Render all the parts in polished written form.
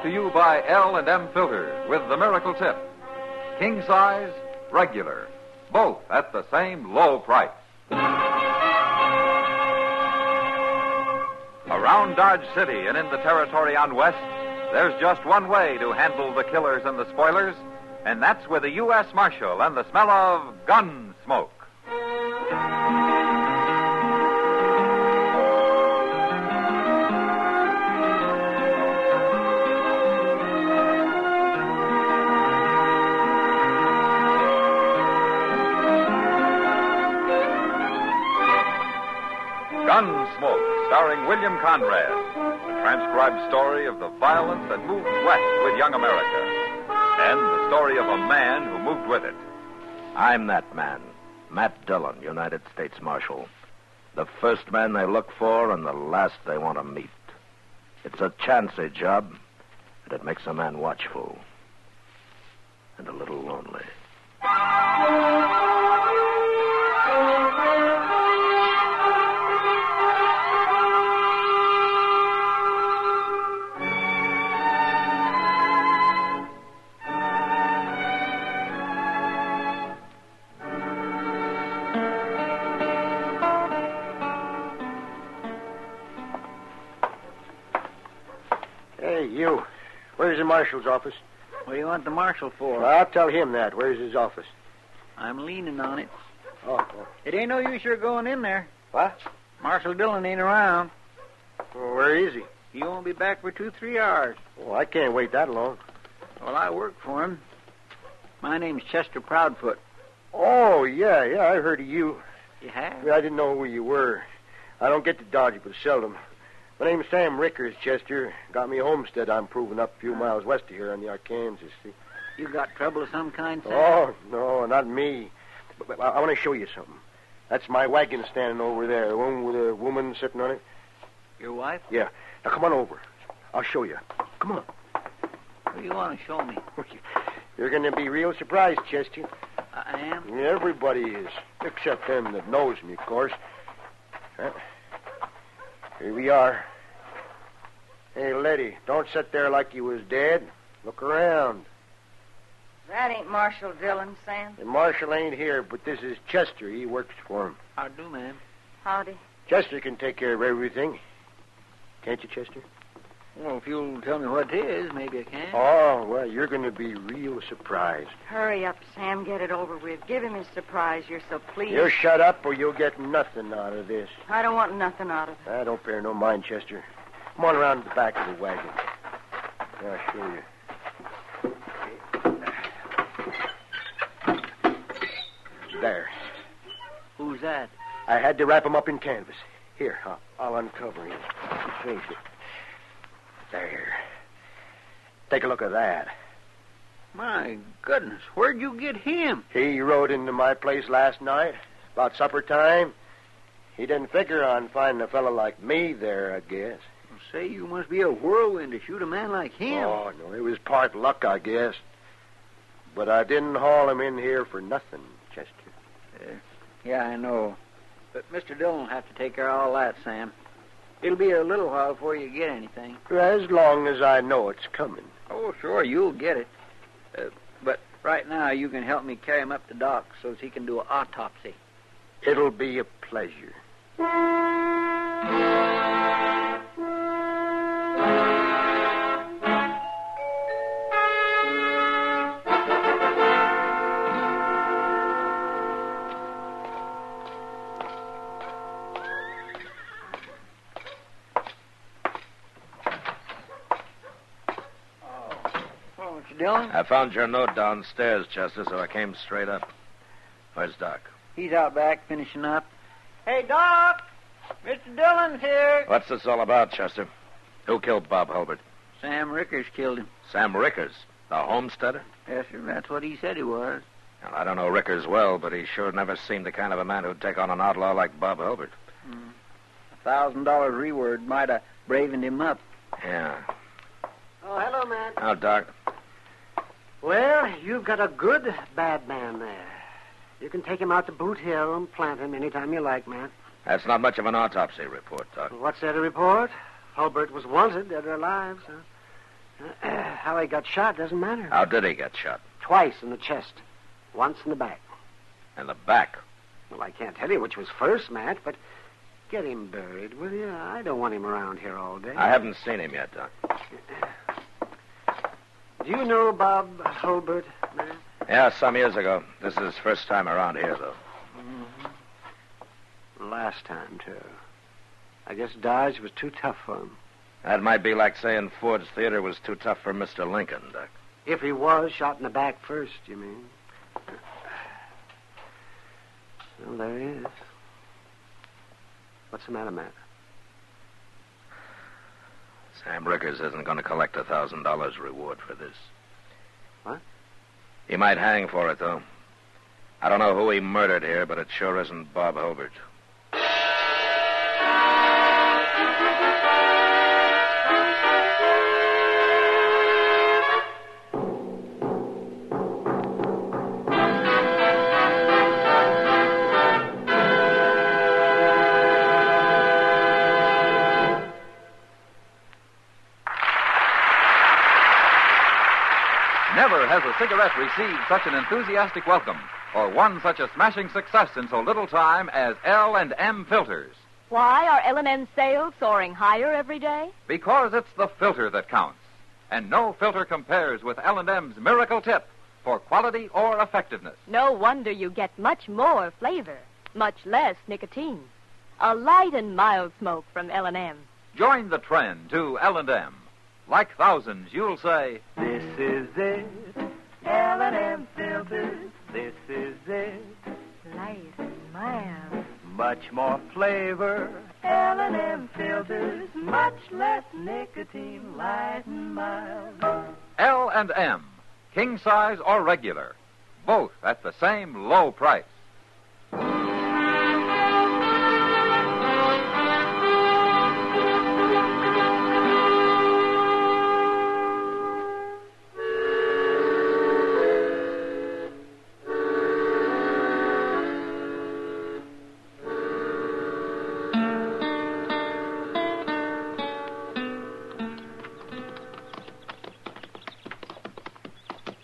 to you by L&M Filters with the miracle tip. King size, regular, both at the same low price. Around Dodge City and in the territory on West, there's just one way to handle the killers and the spoilers, and that's with a U.S. Marshal and the smell of Gunsmoke. Gunsmoke, starring William Conrad, a transcribed story of the violence that moved west with young America, and the story of a man who moved with it. I'm that man, Matt Dillon, United States Marshal. The first man they look for and the last they want to meet. It's a chancy job, and it makes a man watchful and a little lonely. You. Where's the marshal's office? What do you want the marshal for? Well, I'll tell him that. Where's his office? I'm leaning on it. Oh. It ain't no use you're going in there. What? Marshal Dillon ain't around. Well, where is he? He won't be back for 2-3 hours. Oh, I can't wait that long. Well, I work for him. My name's Chester Proudfoot. Oh, yeah, I heard of you. You have? I didn't know who you were. I don't get to Dodge but seldom. My name's Sam Rickers, Chester. Got me a homestead I'm proving up a few miles west of here on the Arkansas, see? You got trouble of some kind, Sam? Oh, no, not me. But I want to show you something. That's my wagon standing over there, the one with a woman sitting on it. Your wife? Yeah. Now, come on over. I'll show you. Come on. What do you want to show me? You're going to be real surprised, Chester. I am? Everybody is, except them that knows me, of course. Here we are. Hey, lady, don't sit there like you was dead. Look around. That ain't Marshal Dillon, Sam. The marshal ain't here, but this is Chester. He works for him. How do, ma'am? Howdy. Chester can take care of everything. Can't you, Chester? Well, if you'll tell me what it is, maybe I can. Oh, well, you're going to be real surprised. Hurry up, Sam. Get it over with. Give him his surprise. You're so pleased. You shut up or you'll get nothing out of this. I don't want nothing out of it. I don't pay no mind, Chester. Come on around to the back of the wagon. I'll show you. There. Who's that? I had to wrap him up in canvas. Here, I'll uncover him. Face it. There. Take a look at that. My goodness, where'd you get him? He rode into my place last night, about supper time. He didn't figure on finding a fellow like me there, I guess. Well, say, you must be a whirlwind to shoot a man like him. Oh, no, it was part luck, I guess. But I didn't haul him in here for nothing, Chester. Yeah, I know. But Mr. Dillon will have to take care of all that, Sam. It'll be a little while before you get anything. As long as I know it's coming. Oh, sure, you'll get it. But right now, you can help me carry him up to Doc so he can do an autopsy. It'll be a pleasure. Dillon? I found your note downstairs, Chester, so I came straight up. Where's Doc? He's out back finishing up. Hey, Doc! Mr. Dillon's here. What's this all about, Chester? Who killed Bob Hulbert? Sam Rickers killed him. Sam Rickers, the homesteader? Yes, sir. That's what he said he was. Well, I don't know Rickers well, but he sure never seemed the kind of a man who'd take on an outlaw like Bob Hulbert. $1,000 reward might have bravened him up. Yeah. Oh, hello, Matt. Oh, Doc. Well, you've got a good bad man there. You can take him out to Boot Hill and plant him anytime you like, Matt. That's not much of an autopsy report, Doc. What's there to report? Hulbert was wanted, dead or alive, so... How he got shot doesn't matter. How did he get shot? Twice in the chest. Once in the back. In the back. Well, I can't tell you which was first, Matt, but get him buried, will you? I don't want him around here all day. I haven't seen him yet, Doc. Do you know Bob Hulbert, Matt? Yeah, some years ago. This is his first time around here, though. Mm-hmm. Last time, too. I guess Dodge was too tough for him. That might be like saying Ford's Theater was too tough for Mr. Lincoln, Doc. If he was shot in the back first, you mean? Well, there he is. What's the matter, Matt? Sam Rickers isn't going to collect $1,000 reward for this. What? He might hang for it, though. I don't know who he murdered here, but it sure isn't Bob Hulbert. Never has a cigarette received such an enthusiastic welcome or won such a smashing success in so little time as L&M filters. Why are L&M sales soaring higher every day? Because it's the filter that counts. And no filter compares with L&M's Miracle Tip for quality or effectiveness. No wonder you get much more flavor, much less nicotine. A light and mild smoke from L&M. Join the trend to L&M. Like thousands, you'll say, "This is it, L&M filters. This is it, Light and mild. much more flavor. L&M filters, much less nicotine, light and mild." L&M, king size or regular, both at the same low price.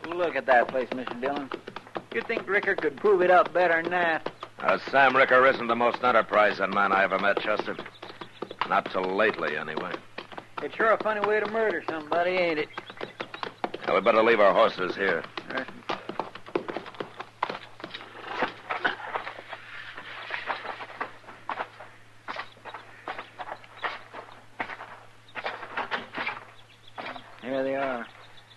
Look at that place, Mr. Dillon. You'd think Ricker could prove it up better than that. Sam Ricker isn't the most enterprising man I ever met, Chester. Not till lately, anyway. It's sure a funny way to murder somebody, ain't it? Now, we better leave our horses here. Right. There they are.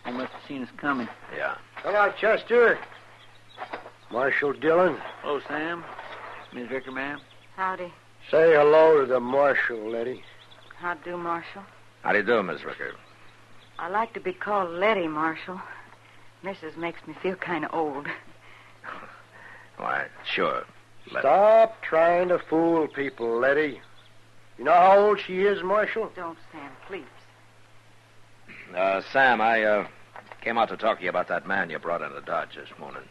They must have seen us coming. Yeah. Hello, Chester. Marshal Dillon. Hello, Sam. Miss Ricker, ma'am. Howdy. Say hello to the marshal, Letty. How do, Marshal? How do you do, Miss Ricker? I like to be called Letty, Marshal. Mrs. makes me feel kind of old. Why, sure. Stop trying to fool people, Letty. You know how old she is, Marshal? Don't, Sam, please. Sam, I came out to talk to you about that man you brought into Dodge this morning.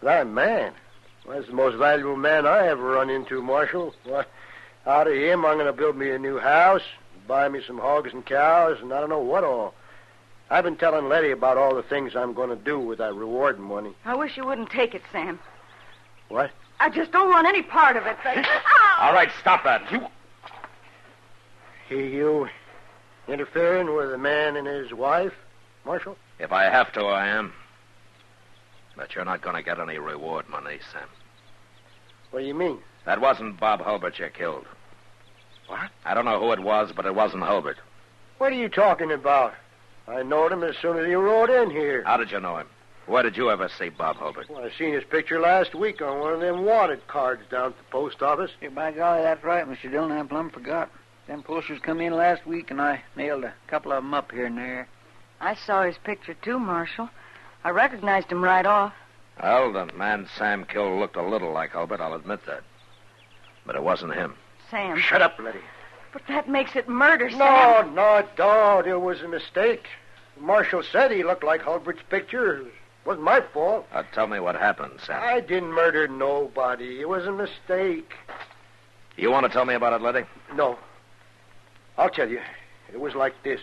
That man? Well, that's the most valuable man I ever run into, Marshal. Well, out of him, I'm going to build me a new house, buy me some hogs and cows, and I don't know what all. I've been telling Letty about all the things I'm going to do with that reward money. I wish you wouldn't take it, Sam. What? I just don't want any part of it. All right, stop that. You interfering with a man and his wife, Marshal? If I have to, I am. But you're not going to get any reward money, Sam. What do you mean? That wasn't Bob Hulbert you killed. What? I don't know who it was, but it wasn't Hulbert. What are you talking about? I knowed him as soon as he rode in here. How did you know him? Where did you ever see Bob Hulbert? Well, I seen his picture last week on one of them wanted cards down at the post office. Hey, by golly, that's right, Mr. Dillon. I plumb forgot. Them posters come in last week, and I nailed a couple of them up here and there. I saw his picture, too, Marshal. I recognized him right off. Well, the man Sam killed looked a little like Hulbert, I'll admit that. But it wasn't him. Sam. Shut up, Letty. But that makes it murder, Sam. No, it don't. It was a mistake. The marshal said he looked like Hulbert's picture. It wasn't my fault. Tell me what happened, Sam. I didn't murder nobody. It was a mistake. You want to tell me about it, Letty? No. I'll tell you. It was like this.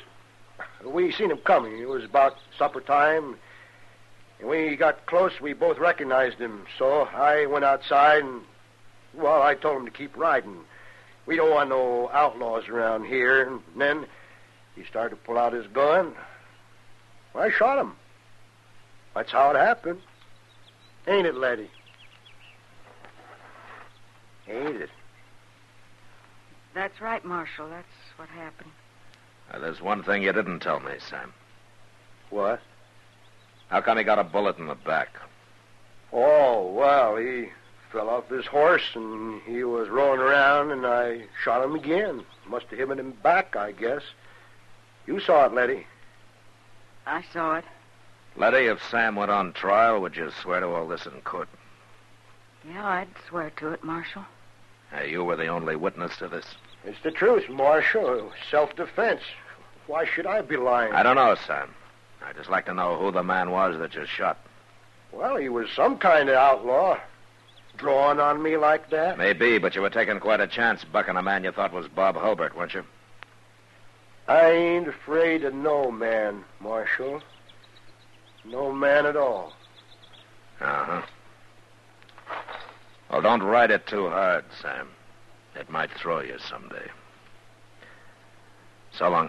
We seen him coming. It was about supper time. And when he got close, we both recognized him. So I went outside and, well, I told him to keep riding. We don't want no outlaws around here. And then he started to pull out his gun. I shot him. That's how it happened. Ain't it, Letty? Ain't it? That's right, Marshal. That's what happened. There's one thing you didn't tell me, Sam. What? How come he got a bullet in the back? Oh, well, he fell off his horse and he was rolling around and I shot him again. Must have hit him in the back, I guess. You saw it, Letty. I saw it. Letty, if Sam went on trial, would you swear to all this in court? Yeah, I'd swear to it, Marshal. You were the only witness to this? It's the truth, Marshal. Self-defense. Why should I be lying? I don't know, Sam. I'd just like to know who the man was that you shot. Well, he was some kind of outlaw. Drawing on me like that? Maybe, but you were taking quite a chance bucking a man you thought was Bob Hulbert, weren't you? I ain't afraid of no man, Marshal. No man at all. Uh-huh. Well, don't ride it too hard, Sam. It might throw you someday. So long.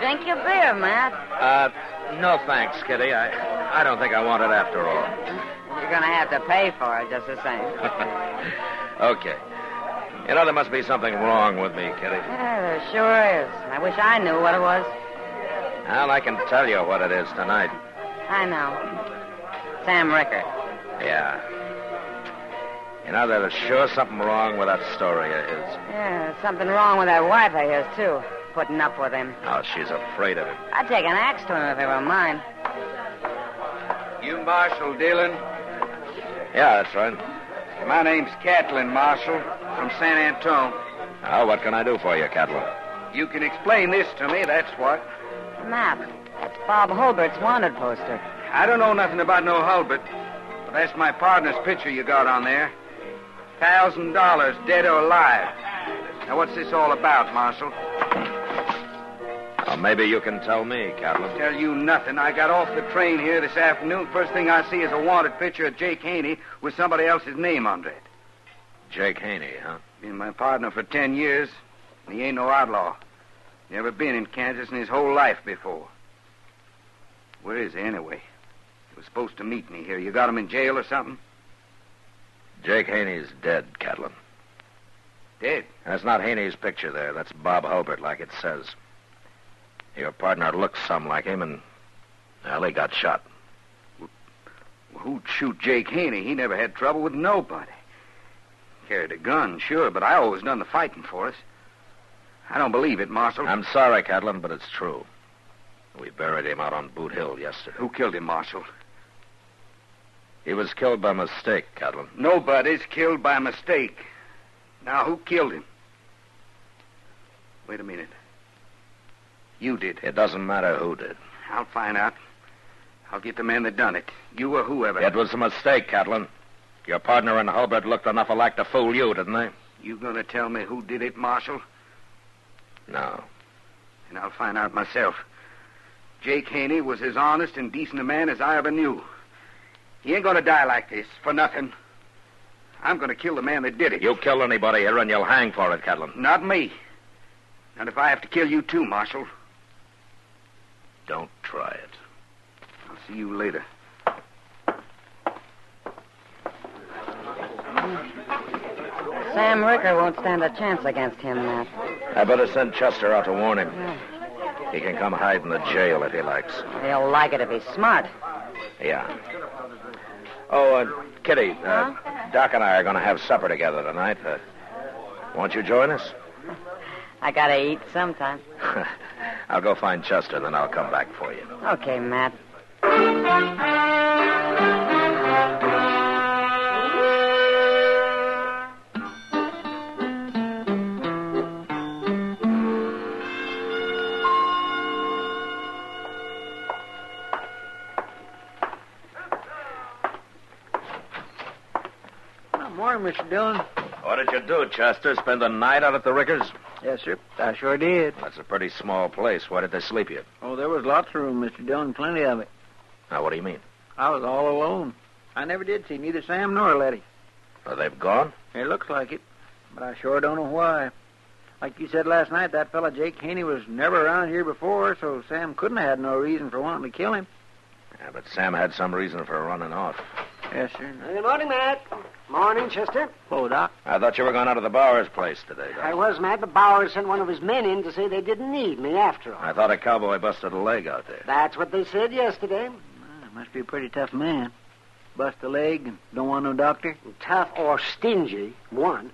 Drink your beer, Matt. No thanks, Kitty. I don't think I want it after all. You're going to have to pay for it just the same. Okay. You know, there must be something wrong with me, Kitty. Yeah, there sure is. I wish I knew what it was. Well, I can tell you what it is tonight. I know. Sam Rickard. Yeah. You know, there's sure something wrong with that story of his. Yeah, there's something wrong with that wife of his, too. Putting up with him. Oh, she's afraid of him. I'd take an axe to him if he were mine. You Marshal Dillon? Yeah, that's right. My name's Catlin, Marshal, from San Antone. Oh, what can I do for you, Catlin? You can explain this to me, that's what. Map. That's Bob Hulbert's wanted poster. I don't know nothing about no Hulbert, but that's my partner's picture you got on there. $1,000, dead or alive. Now, what's this all about, Marshal? Well, maybe you can tell me, Catlin. Tell you nothing. I got off the train here this afternoon. First thing I see is a wanted picture of Jake Haney with somebody else's name under it. Jake Haney, huh? Been my partner for 10 years, and he ain't no outlaw. Never been in Kansas in his whole life before. Where is he, anyway? He was supposed to meet me here. You got him in jail or something? Jake Haney's dead, Catlin. Dead? That's not Haney's picture there. That's Bob Hulbert, like it says. Your partner looks some like him, and, well, he got shot. Well, who'd shoot Jake Haney? He never had trouble with nobody. Carried a gun, sure, but I always done the fighting for us. I don't believe it, Marshal. I'm sorry, Catlin, but it's true. We buried him out on Boot Hill yesterday. Who killed him, Marshal? He was killed by mistake, Catlin. Nobody's killed by mistake. Now, who killed him? Wait a minute. You did. It doesn't matter who did. I'll find out. I'll get the man that done it. You or whoever. It was a mistake, Catlin. Your partner and Hulbert looked enough alike to fool you, didn't they? You gonna tell me who did it, Marshal? No. And I'll find out myself. Jake Haney was as honest and decent a man as I ever knew. He ain't gonna die like this, for nothing. I'm gonna kill the man that did it. You kill anybody here and you'll hang for it, Catlin. Not me. Not if I have to kill you too, Marshal. Don't try it. I'll see you later. Sam Rickard won't stand a chance against him, Matt. I better send Chester out to warn him. Yeah. He can come hide in the jail if he likes. He'll like it if he's smart. Yeah. Oh, Kitty, Doc and I are going to have supper together tonight. Won't you join us? I gotta eat sometime. I'll go find Chester, then I'll come back for you. Okay, Matt. Morning, Mr. Dillon. What did you do, Chester? Spend the night out at the Rickers? Yes, sir. I sure did. That's a pretty small place. Why did they sleep you? Oh, there was lots of room, Mr. Dillon. Plenty of it. Now, what do you mean? I was all alone. I never did see neither Sam nor Letty. Well, they've gone? It looks like it, but I sure don't know why. Like you said last night, that fella Jake Haney was never around here before, so Sam couldn't have had no reason for wanting to kill him. Yeah, but Sam had some reason for running off. Yes, sir. Good morning, Matt. Morning, Chester. Hello, Doc. I thought you were going out to the Bowers place today, Doc. I was, Matt, but Bowers sent one of his men in to say they didn't need me after all. I thought a cowboy busted a leg out there. That's what they said yesterday. Must be a pretty tough man. Bust a leg and don't want no doctor? Tough or stingy, one.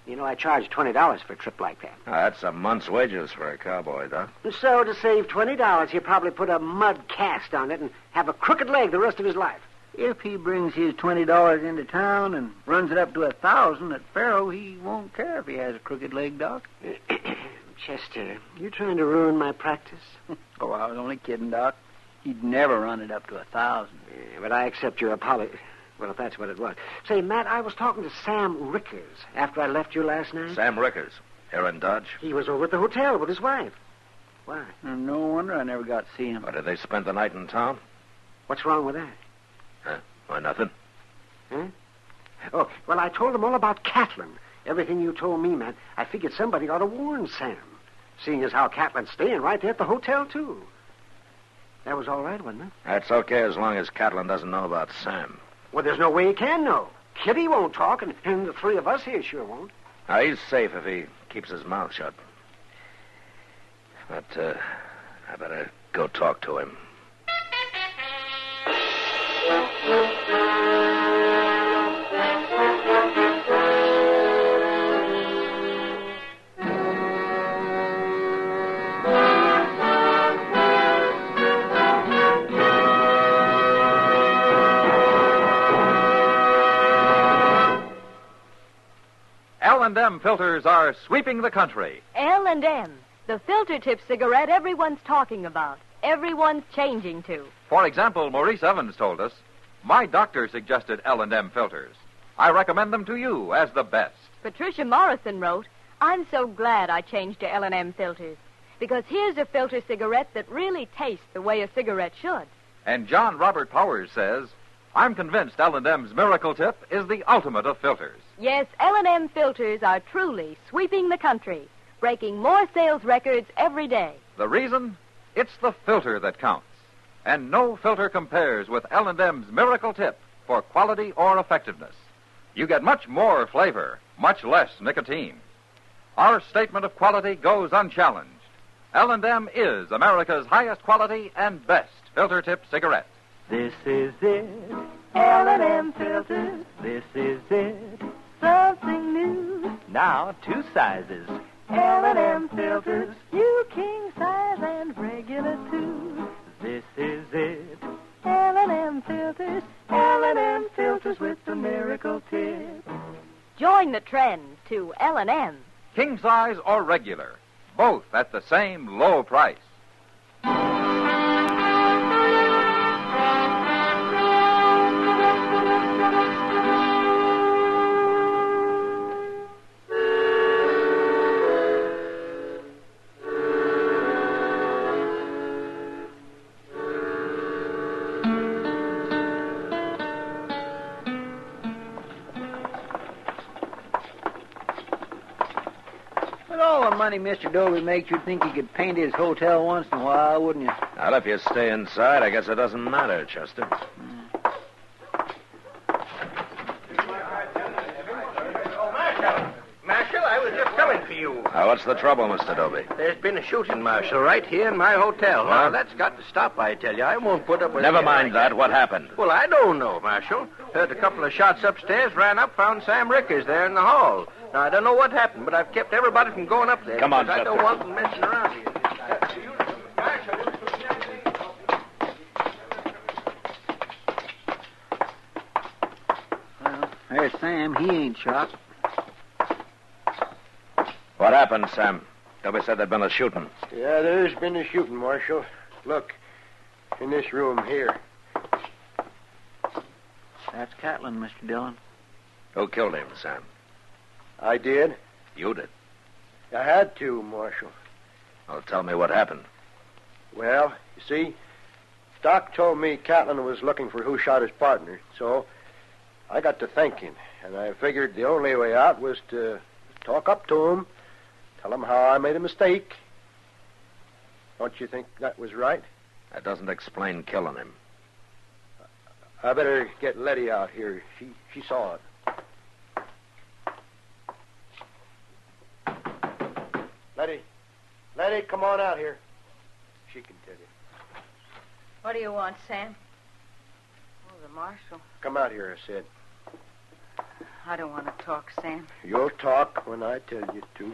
You know, I charge $20 for a trip like that. That's a month's wages for a cowboy, Doc. So to save $20, he'll probably put a mud cast on it and have a crooked leg the rest of his life. If he brings his $20 into town and runs it up to $1,000 at Faro, he won't care if he has a crooked leg, Doc. Chester, you trying to ruin my practice? Oh, I was only kidding, Doc. He'd never run it up to $1,000. Yeah, but I accept your apology. Well, if that's what it was. Say, Matt, I was talking to Sam Rickers after I left you last night. Sam Rickers, here in Dodge. He was over at the hotel with his wife. Why? No wonder I never got to see him. Or did they spend the night in town? What's wrong with that? Why, nothing. Huh? Oh, well, I told him all about Catlin. Everything you told me, Matt. I figured somebody ought to warn Sam, seeing as how Catlin's staying right there at the hotel, too. That was all right, wasn't it? That's okay as long as Catlin doesn't know about Sam. Well, there's no way he can know. Kitty won't talk, and the three of us here sure won't. Now, he's safe if he keeps his mouth shut. But, I better go talk to him. L&M filters are sweeping the country. L&M, the filter tip cigarette everyone's talking about, everyone's changing to. For example, Maurice Evans told us, my doctor suggested L&M filters. I recommend them to you as the best. Patricia Morrison wrote, I'm so glad I changed to L&M filters, because here's a filter cigarette that really tastes the way a cigarette should. And John Robert Powers says, I'm convinced L&M's Miracle Tip is the ultimate of filters. Yes, L&M filters are truly sweeping the country, breaking more sales records every day. The reason? It's the filter that counts. And no filter compares with L&M's Miracle Tip for quality or effectiveness. You get much more flavor, much less nicotine. Our statement of quality goes unchallenged. L&M is America's highest quality and best filter tip cigarette. This is it, L&M filters. This is it, something new. Now 2 sizes, L&M filters. You king size and regular too. This is it, L&M filters. L&M filters with the miracle tip. Join the trend to L&M. King size or regular, both at the same low price. With all the money Mr. Dobie makes, you'd think he could paint his hotel once in a while, wouldn't you? Well, if you stay inside, I guess it doesn't matter, Chester. Marshal, I was just coming for you. What's the trouble, Mr. Dobie? There's been a shooting, Marshal, right here in my hotel. Now, that's got to stop, I tell you. I won't put up with Never it mind like that. What happened? Well, I don't know, Marshal. Heard a couple of shots upstairs, ran up, found Sam Rickers there in the hall. Now, I don't know what happened, but I've kept everybody from going up there. Come on, because I don't Chester. want them messing around here. Well, there's Sam. He ain't shot. What happened, Sam? Dobie said there'd been a shooting. Yeah, there's been a shooting, Marshal. Look, in this room here. That's Catlin, Mr. Dillon. Who killed him, Sam? I did. You did. I had to, Marshal. Well, tell me what happened. Well, you see, Doc told me Catlin was looking for who shot his partner, so I got to thinking, and I figured the only way out was to talk up to him, tell him how I made a mistake. Don't you think that was right? That doesn't explain killing him. I better get Letty out here. She saw it. Letty, come on out here. She can tell you. What do you want, Sam? Oh, the marshal. Come out here, I said. I don't want to talk, Sam. You'll talk when I tell you to.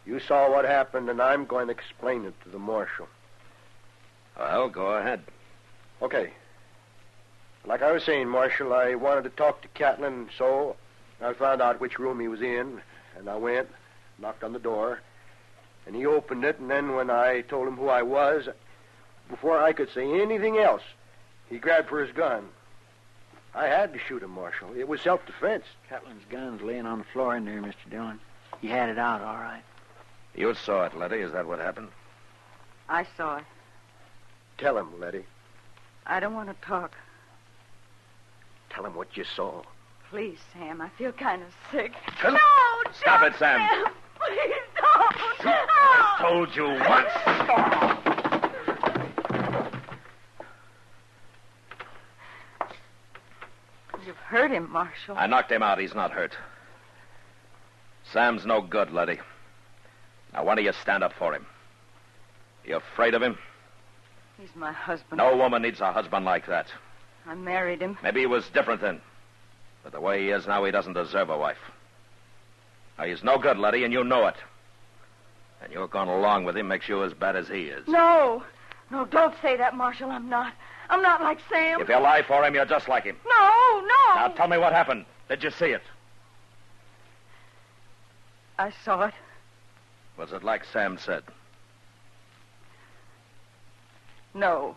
You saw what happened, and I'm going to explain it to the marshal. Well, go ahead. Okay. Like I was saying, Marshal, I wanted to talk to Catlin, so I found out which room he was in, and I went, knocked on the door, and he opened it, and then when I told him who I was, before I could say anything else, he grabbed for his gun. I had to shoot him, Marshal. It was self-defense. Catlin's gun's laying on the floor in there, Mr. Dillon. He had it out, all right. You saw it, Letty. Is that what happened? I saw it. Tell him, Letty. I don't want to talk. Tell him what you saw. Please, Sam. I feel kind of sick. Come- No, Stop don't, it, Sam. Please don't. I told you once. You've hurt him, Marshal. I knocked him out. He's not hurt. Sam's no good, Letty. Now, why don't you stand up for him? You afraid of him? He's my husband. No woman needs a husband like that. I married him. Maybe he was different then. But the way he is now, he doesn't deserve a wife. Now, he's no good, Letty, and you know it. And you're going along with him makes you as bad as he is. No. No, don't say that, Marshal. I'm not. I'm not like Sam. If you lie for him, you're just like him. No. Now, tell me what happened. Did you see it? I saw it. Was it like Sam said? No.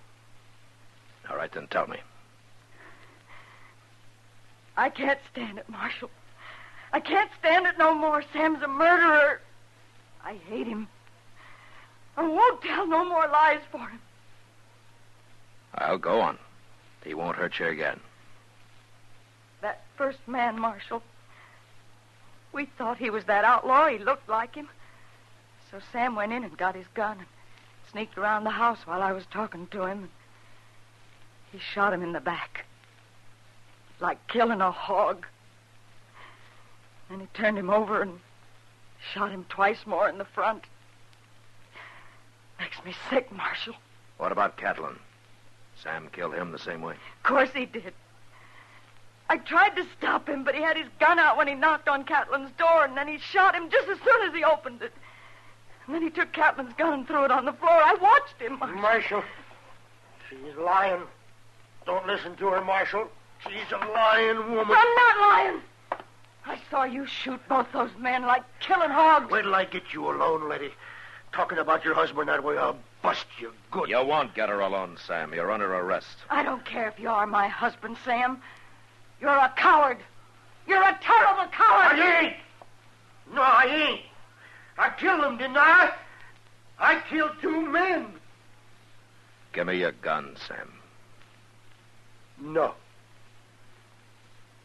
All right, then tell me. I can't stand it, Marshal. I can't stand it no more. Sam's a murderer. I hate him. I won't tell no more lies for him. I'll go on. He won't hurt you again. That first man, Marshal. We thought he was that outlaw. He looked like him. So Sam went in and got his gun and sneaked around the house while I was talking to him. He shot him in the back. Like killing a hog. Then he turned him over and shot him twice more in the front. Makes me sick, Marshal. What about Catlin? Sam killed him the same way? Of course he did. I tried to stop him, but he had his gun out when he knocked on Catlin's door, and then he shot him just as soon as he opened it. And then he took Catlin's gun and threw it on the floor. I watched him, Marshal. Marshal, she's lying. Don't listen to her, Marshal. She's a lying woman. I'm not lying. I saw you shoot both those men like killing hogs. Wait till I get you alone, Letty. Talking about your husband that way, I'll bust you good. You won't get her alone, Sam. You're under arrest. I don't care if you are my husband, Sam. You're a coward. You're a terrible coward. I ain't. No, I ain't. I killed him, didn't I? I killed 2 men. Give me your gun, Sam. No.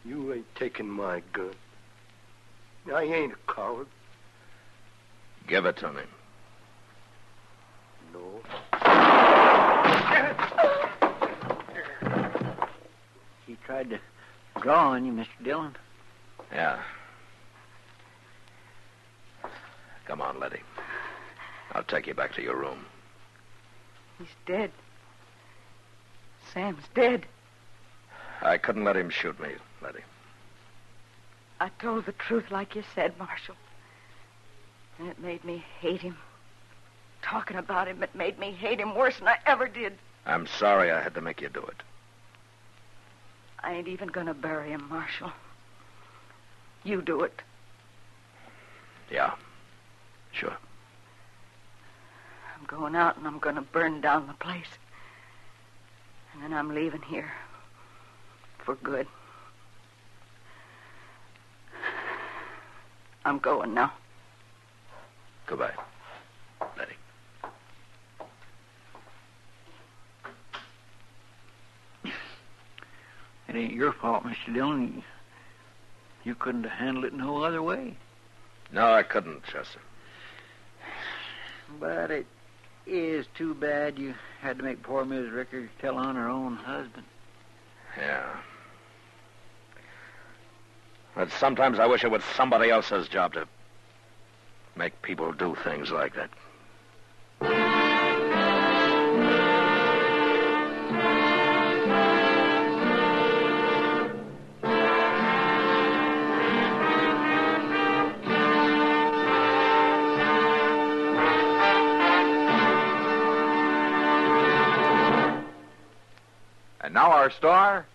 You ain't taking my gun. I ain't a coward. Give it to me. No. He tried to draw on you, Mr. Dillon. Yeah. Come on, Letty. I'll take you back to your room. He's dead. Sam's dead. I couldn't let him shoot me, Letty. I told the truth like you said, Marshal. And it made me hate him. Talking about him, it made me hate him worse than I ever did. I'm sorry I had to make you do it. I ain't even gonna bury him, Marshal. You do it. Yeah. Sure. I'm going out and I'm gonna burn down the place. And then I'm leaving here. For good. I'm going now. Goodbye, Letty. It ain't your fault, Mr. Dillon. You couldn't have handled it no other way. No, I couldn't, Chester. But it is too bad you had to make poor Miss Rickard tell on her own husband. Yeah. But sometimes I wish it was somebody else's job to make people do things like that. And now our star,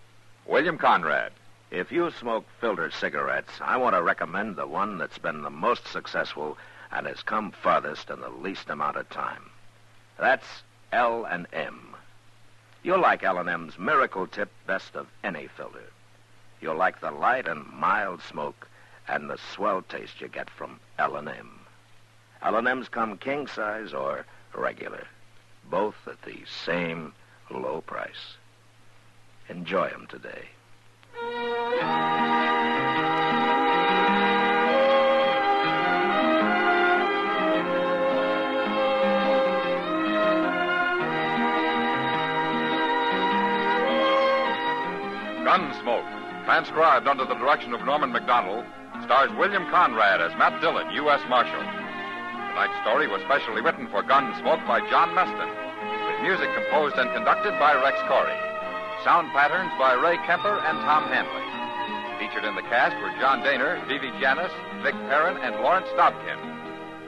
William Conrad. If you smoke filter cigarettes, I want to recommend the one that's been the most successful and has come farthest in the least amount of time. That's L&M. You'll like L&M's Miracle Tip best of any filter. You'll like the light and mild smoke and the swell taste you get from L&M. L&M's come king size or regular, both at the same low price. Enjoy them today. Gunsmoke, transcribed under the direction of Norman MacDonald, stars William Conrad as Matt Dillon, U.S. Marshal. Tonight's story was specially written for Gunsmoke by John Meston, with music composed and conducted by Rex Corey. Sound patterns by Ray Kemper and Tom Hanley. Featured in the cast were John Daner, Vivi Janis, Vic Perrin, and Lawrence Dobkin.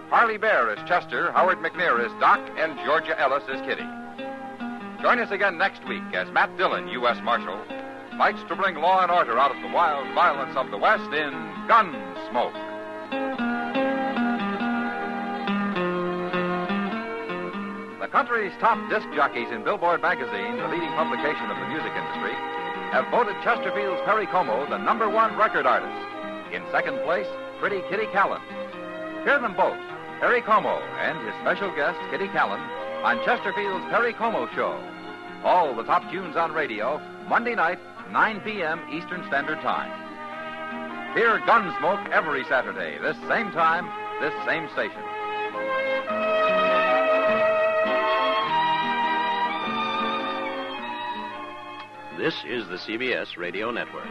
Harley Bear as Chester, Howard McNear as Doc, and Georgia Ellis as Kitty. Join us again next week as Matt Dillon, U.S. Marshal, fights to bring law and order out of the wild violence of the West in Gunsmoke. The country's top disc jockeys in Billboard magazine, the leading publication of the music industry, have voted Chesterfield's Perry Como the #1 record artist. In second place, Pretty Kitty Callan. Hear them both, Perry Como and his special guest, Kitty Callan, on Chesterfield's Perry Como Show. All the top tunes on radio, Monday night, 9 p.m. Eastern Standard Time. Hear Gunsmoke every Saturday, this same time, this same station. This is the CBS Radio Network.